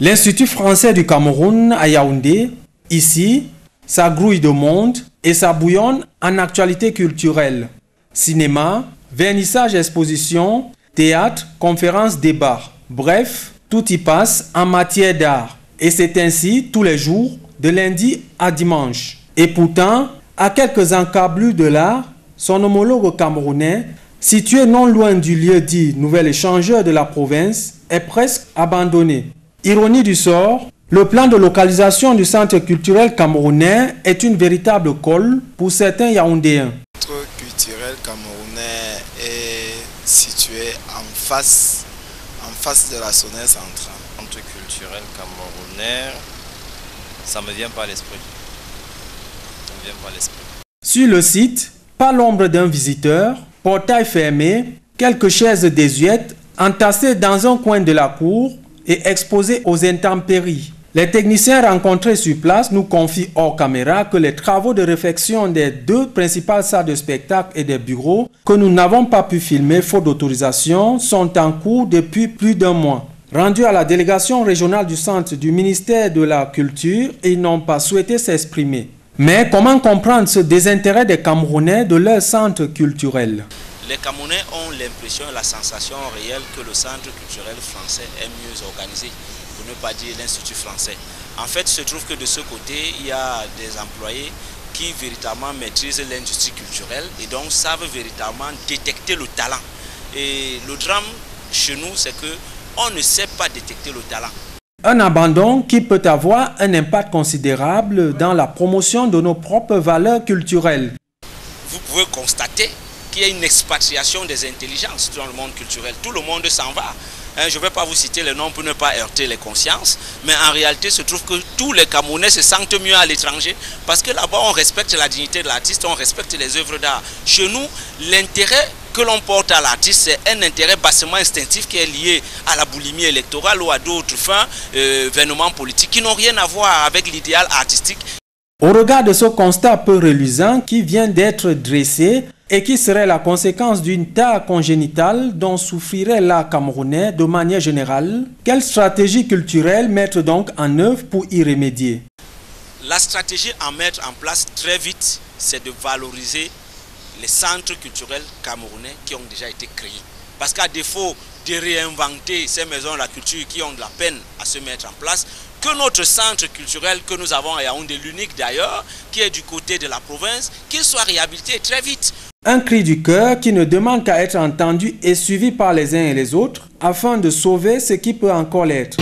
L'Institut français du Cameroun à Yaoundé, ici, ça grouille de monde et ça bouillonne en actualité culturelle. Cinéma, vernissage, exposition, théâtre, conférences, débats. Bref, tout y passe en matière d'art. Et c'est ainsi tous les jours, de lundi à dimanche. Et pourtant, à quelques encablures de l'art, son homologue camerounais, situé non loin du lieu dit nouvel échangeur de la province, est presque abandonné. Ironie du sort, le plan de localisation du centre culturel camerounais est une véritable colle pour certains Yaoundéens. Le centre culturel camerounais est situé en face de la Sonnet centrale. Le centre culturel camerounais, ça me vient pas à l'esprit. Sur le site, pas l'ombre d'un visiteur, portail fermé, quelques chaises désuètes entassées dans un coin de la cour et exposées aux intempéries. Les techniciens rencontrés sur place nous confient hors caméra que les travaux de réfection des deux principales salles de spectacle et des bureaux que nous n'avons pas pu filmer faute d'autorisation sont en cours depuis plus d'un mois. Rendus à la délégation régionale du centre du ministère de la Culture, ils n'ont pas souhaité s'exprimer. Mais comment comprendre ce désintérêt des Camerounais de leur centre culturel? Les Camerounais ont l'impression et la sensation réelle que le centre culturel français est mieux organisé, pour ne pas dire l'Institut français. En fait, il se trouve que de ce côté, il y a des employés qui véritablement maîtrisent l'industrie culturelle et donc savent véritablement détecter le talent. Et le drame chez nous, c'est qu'on ne sait pas détecter le talent. Un abandon qui peut avoir un impact considérable dans la promotion de nos propres valeurs culturelles. Vous pouvez constater qu'il y a une expatriation des intelligences dans le monde culturel. Tout le monde s'en va. Je ne vais pas vous citer les noms pour ne pas heurter les consciences, mais en réalité, il se trouve que tous les Camerounais se sentent mieux à l'étranger parce que là-bas, on respecte la dignité de l'artiste, on respecte les œuvres d'art. Chez nous, l'intérêt que l'on porte à l'artiste, c'est un intérêt bassement instinctif qui est lié à la boulimie électorale ou à d'autres fins, événements politiques qui n'ont rien à voir avec l'idéal artistique. Au regard de ce constat peu reluisant qui vient d'être dressé et qui serait la conséquence d'une tare congénitale dont souffrirait l'art camerounais de manière générale, quelle stratégie culturelle mettre donc en œuvre pour y remédier? La stratégie à mettre en place très vite, c'est de valoriser les centres culturels camerounais qui ont déjà été créés. Parce qu'à défaut de réinventer ces maisons de la culture qui ont de la peine à se mettre en place, que notre centre culturel que nous avons à Yaoundé, l'unique d'ailleurs, qui est du côté de la province, qu'il soit réhabilité très vite. Un cri du cœur qui ne demande qu'à être entendu et suivi par les uns et les autres afin de sauver ce qui peut encore l'être.